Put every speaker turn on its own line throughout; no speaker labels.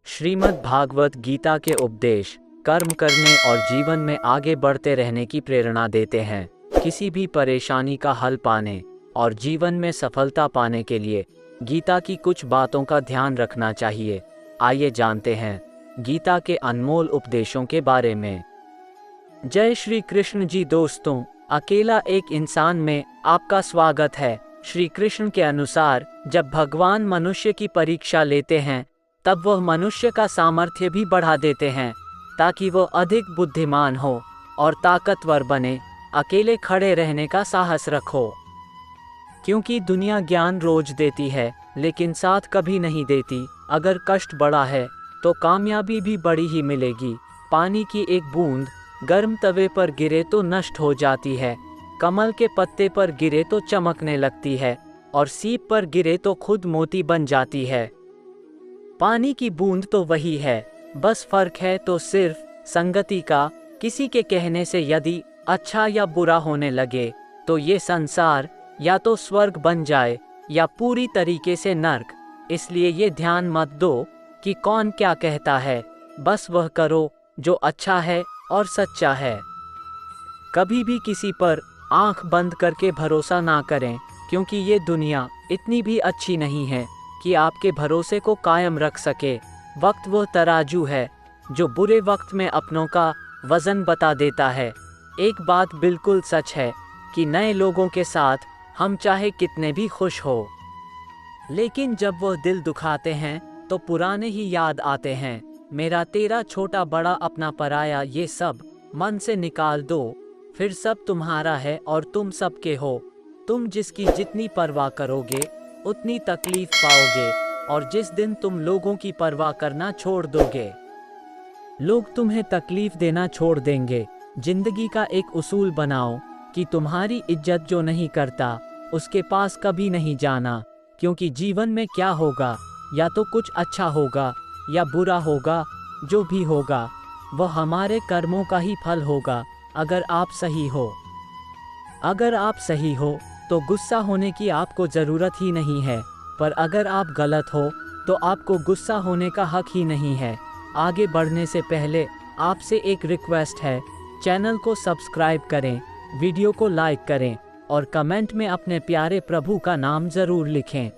श्रीमद् भागवत गीता के उपदेश कर्म करने और जीवन में आगे बढ़ते रहने की प्रेरणा देते हैं। किसी भी परेशानी का हल पाने और जीवन में सफलता पाने के लिए गीता की कुछ बातों का ध्यान रखना चाहिए। आइए जानते हैं गीता के अनमोल उपदेशों के बारे में। जय श्री कृष्ण जी। दोस्तों, अकेला एक इंसान में आपका स्वागत है। श्री कृष्ण के अनुसार जब भगवान मनुष्य की परीक्षा लेते हैं तब वह मनुष्य का सामर्थ्य भी बढ़ा देते हैं ताकि वह अधिक बुद्धिमान हो और ताकतवर बने। अकेले खड़े रहने का साहस रखो, क्योंकि दुनिया ज्ञान रोज देती है लेकिन साथ कभी नहीं देती। अगर कष्ट बड़ा है तो कामयाबी भी बड़ी ही मिलेगी। पानी की एक बूंद गर्म तवे पर गिरे तो नष्ट हो जाती है, कमल के पत्ते पर गिरे तो चमकने लगती है और सीप पर गिरे तो खुद मोती बन जाती है। पानी की बूंद तो वही है, बस फर्क है तो सिर्फ संगति का। किसी के कहने से यदि अच्छा या बुरा होने लगे तो ये संसार या तो स्वर्ग बन जाए या पूरी तरीके से नर्क। इसलिए ये ध्यान मत दो कि कौन क्या कहता है, बस वह करो जो अच्छा है और सच्चा है। कभी भी किसी पर आंख बंद करके भरोसा ना करें, क्योंकि ये दुनिया इतनी भी अच्छी नहीं है कि आपके भरोसे को कायम रख सके। वक्त वो तराजू है जो बुरे वक्त में अपनों का वजन बता देता है। एक बात बिल्कुल सच है कि नए लोगों के साथ हम चाहे कितने भी खुश हो, लेकिन जब वो दिल दुखाते हैं तो पुराने ही याद आते हैं। मेरा तेरा, छोटा बड़ा अपना पराया, ये सब मन से निकाल दो, फिर सब तुम्हारा है और तुम सबके हो। तुम जिसकी जितनी परवाह करोगे उतनी तकलीफ पाओगे, और जिस दिन तुम लोगों की परवाह करना छोड़ दोगे लोग तुम्हें तकलीफ देना छोड़ देंगे। जिंदगी का एक उसूल बनाओ कि तुम्हारी इज्जत जो नहीं करता उसके पास कभी नहीं जाना, क्योंकि जीवन में क्या होगा, या तो कुछ अच्छा होगा या बुरा होगा। जो भी होगा वह हमारे कर्मों का ही फल होगा। अगर आप सही हो तो गुस्सा होने की आपको ज़रूरत ही नहीं है, पर अगर आप गलत हो तो आपको गुस्सा होने का हक ही नहीं है। आगे बढ़ने से पहले आपसे एक रिक्वेस्ट है, चैनल को सब्सक्राइब करें, वीडियो को लाइक करें और कमेंट में अपने प्यारे प्रभु का नाम ज़रूर लिखें।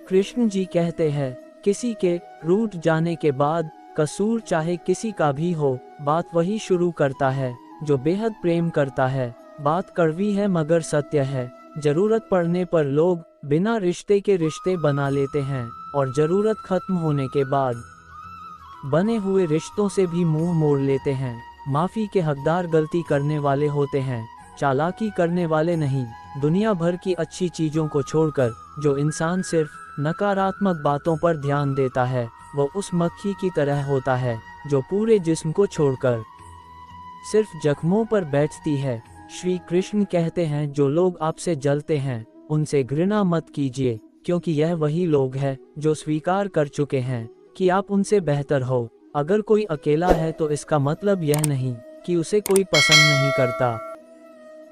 कृष्ण जी कहते हैं, किसी के रूठ जाने के बाद कसूर चाहे किसी का भी हो, बात वही शुरू करता है जो बेहद प्रेम करता है। बात कड़वी है मगर सत्य है। जरूरत पड़ने पर लोग बिना रिश्ते के रिश्ते बना लेते हैं और जरूरत खत्म होने के बाद बने हुए रिश्तों से भी मुंह मोड़ लेते हैं। माफी के हकदार गलती करने वाले होते हैं, चालाकी करने वाले नहीं। दुनिया भर की अच्छी चीजों को छोड़कर जो इंसान सिर्फ नकारात्मक बातों पर ध्यान देता है वो उस मक्खी की तरह होता है जो पूरे जिस्म को छोड़कर सिर्फ जख्मों पर बैठती है। श्री कृष्ण कहते हैं, जो लोग आपसे जलते हैं उनसे घृणा मत कीजिए, क्योंकि यह वही लोग हैं जो स्वीकार कर चुके हैं कि आप उनसे बेहतर हो। अगर कोई अकेला है तो इसका मतलब यह नहीं कि उसे कोई पसंद नहीं करता,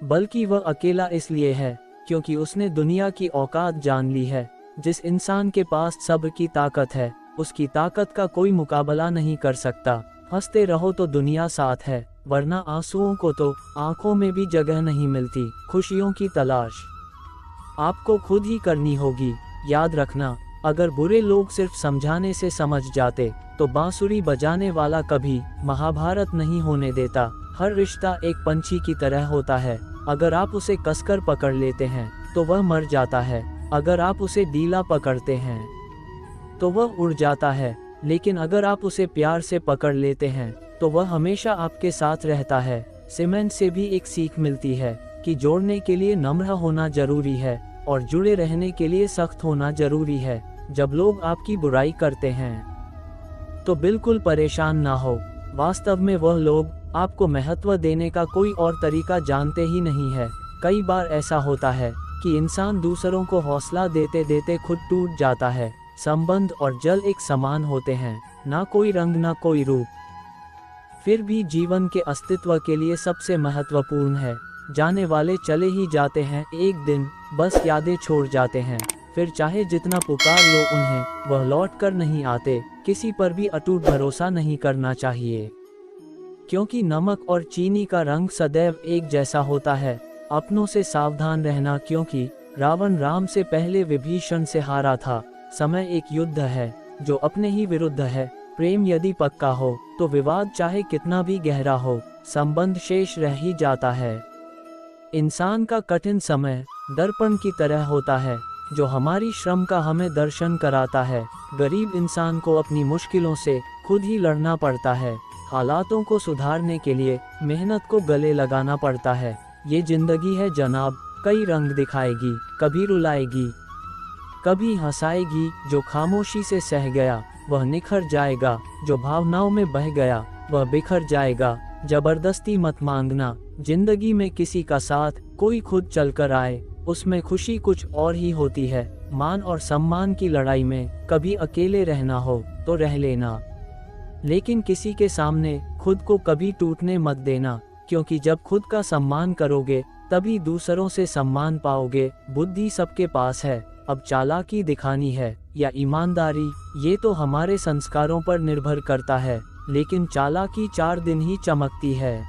बल्कि वह अकेला इसलिए है क्योंकि उसने दुनिया की औकात जान ली है। जिस इंसान के पास सब्र की ताकत है उसकी ताकत का कोई मुकाबला नहीं कर सकता। हंसते रहो तो दुनिया साथ है, वरना आंसुओं को तो आंखों में भी जगह नहीं मिलती। खुशियों की तलाश आपको खुद ही करनी होगी। याद रखना, अगर बुरे लोग सिर्फ समझाने से समझ जाते तो बांसुरी बजाने वाला कभी महाभारत नहीं होने देता। हर रिश्ता एक पंछी की तरह होता है, अगर आप उसे कसकर पकड़ लेते हैं तो वह मर जाता है, अगर आप उसे ढीला पकड़ते हैं तो वह उड़ जाता है, लेकिन अगर आप उसे प्यार से पकड़ लेते हैं तो वह हमेशा आपके साथ रहता है। सीमेंट से भी एक सीख मिलती है कि जोड़ने के लिए नम्र होना जरूरी है और जुड़े रहने के लिए सख्त होना जरूरी है। जब लोग आपकी बुराई करते हैं तो बिल्कुल परेशान ना हो। वास्तव में वह लोग आपको महत्व देने का कोई और तरीका जानते ही नहीं है। कई बार ऐसा होता है कि इंसान दूसरों को हौसला देते देते खुद टूट जाता है। संबंध और जल एक समान होते हैं, ना कोई रंग ना कोई रूप, फिर भी जीवन के अस्तित्व के लिए सबसे महत्वपूर्ण है। जाने वाले चले ही जाते हैं, एक दिन बस यादें छोड़ जाते हैं। फिर चाहे जितना पुकार लो उन्हें, वह लौट कर नहीं आते। किसी पर भी अटूट भरोसा नहीं करना चाहिए, क्योंकि नमक और चीनी का रंग सदैव एक जैसा होता है। अपनों से सावधान रहना, क्योंकि रावण राम से पहले विभीषण से हारा था। समय एक युद्ध है जो अपने ही विरुद्ध है। प्रेम यदि पक्का हो तो विवाद चाहे कितना भी गहरा हो, संबंध शेष रह ही जाता है। इंसान का कठिन समय दर्पण की तरह होता है जो हमारी श्रम का हमें दर्शन कराता है। गरीब इंसान को अपनी मुश्किलों से खुद ही लड़ना पड़ता है। हालातों को सुधारने के लिए मेहनत को गले लगाना पड़ता है। ये जिंदगी है जनाब, कई रंग दिखाएगी, कभी रुलाएगी, कभी हंसाएगी। जो खामोशी से सह गया वह निखर जाएगा, जो भावनाओं में बह गया वह बिखर जाएगा। जबरदस्ती मत मांगना जिंदगी में किसी का साथ, कोई खुद चलकर आए उसमें खुशी कुछ और ही होती है। मान और सम्मान की लड़ाई में कभी अकेले रहना हो तो रह लेना, लेकिन किसी के सामने खुद को कभी टूटने मत देना, क्योंकि जब खुद का सम्मान करोगे तभी दूसरों से सम्मान पाओगे। बुद्धि सबके पास है, अब चालाकी दिखानी है या ईमानदारी, ये तो हमारे संस्कारों पर निर्भर करता है। लेकिन चालाकी 4 दिन ही चमकती है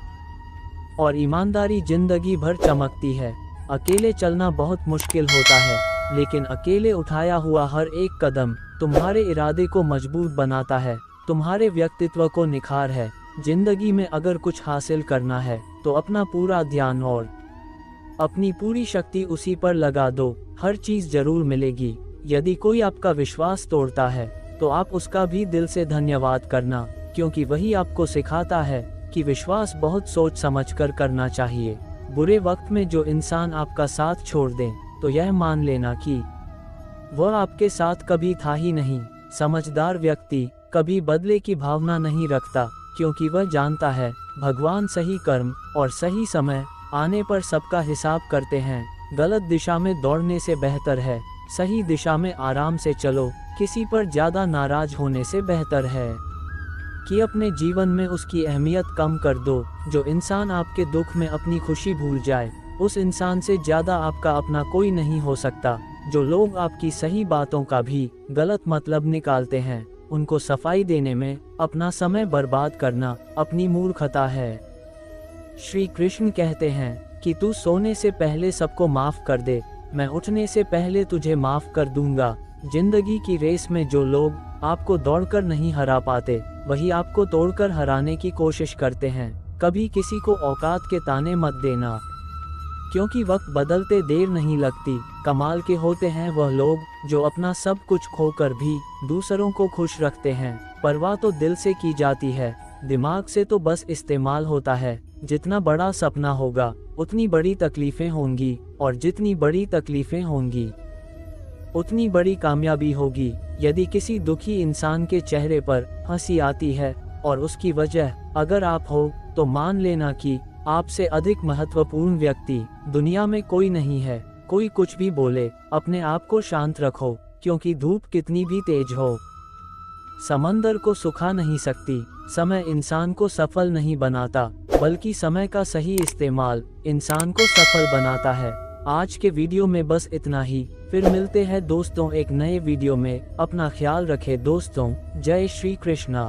और ईमानदारी जिंदगी भर चमकती है। अकेले चलना बहुत मुश्किल होता है, लेकिन अकेले उठाया हुआ हर एक कदम तुम्हारे इरादे को मजबूत बनाता है, तुम्हारे व्यक्तित्व को निखार है। जिंदगी में अगर कुछ हासिल करना है तो अपना पूरा ध्यान और अपनी पूरी शक्ति उसी पर लगा दो, हर चीज जरूर मिलेगी। यदि कोई आपका विश्वास तोड़ता है तो आप उसका भी दिल से धन्यवाद करना, क्योंकि वही आपको सिखाता है कि विश्वास बहुत सोच समझकर करना चाहिए। बुरे वक्त में जो इंसान आपका साथ छोड़ दे तो यह मान लेना कि वह आपके साथ कभी था ही नहीं। समझदार व्यक्ति कभी बदले की भावना नहीं रखता, क्योंकि वह जानता है भगवान सही कर्म और सही समय आने पर सबका हिसाब करते हैं। गलत दिशा में दौड़ने से बेहतर है सही दिशा में आराम से चलो। किसी पर ज्यादा नाराज होने से बेहतर है कि अपने जीवन में उसकी अहमियत कम कर दो। जो इंसान आपके दुख में अपनी खुशी भूल जाए, उस इंसान से ज्यादा आपका अपना कोई नहीं हो सकता। जो लोग आपकी सही बातों का भी गलत मतलब निकालते हैं, उनको सफाई देने में अपना समय बर्बाद करना अपनी मूर्खता है। श्री कृष्ण कहते हैं कि तू सोने से पहले सबको माफ कर दे, मैं उठने से पहले तुझे माफ कर दूंगा। जिंदगी की रेस में जो लोग आपको दौड़कर नहीं हरा पाते, वही आपको तोड़कर हराने की कोशिश करते हैं। कभी किसी को औकात के ताने मत देना, क्योंकि वक्त बदलते देर नहीं लगती। कमाल के होते हैं वह लोग जो अपना सब कुछ खोकर भी दूसरों को खुश रखते हैं। परवाह तो दिल से की जाती है, दिमाग से तो बस इस्तेमाल होता है। जितना बड़ा सपना होगा उतनी बड़ी तकलीफें होंगी, और जितनी बड़ी तकलीफें होंगी उतनी बड़ी कामयाबी होगी। यदि किसी दुखी इंसान के चेहरे पर हंसी आती है और उसकी वजह अगर आप हो, तो मान लेना कि आपसे अधिक महत्वपूर्ण व्यक्ति दुनिया में कोई नहीं है। कोई कुछ भी बोले, अपने आप को शांत रखो, क्योंकि धूप कितनी भी तेज हो, समंदर को सुखा नहीं सकती। समय इंसान को सफल नहीं बनाता, बल्कि समय का सही इस्तेमाल इंसान को सफल बनाता है। आज के वीडियो में बस इतना ही, फिर मिलते हैं दोस्तों एक नए वीडियो में। अपना ख्याल रखें दोस्तों। जय श्री कृष्णा।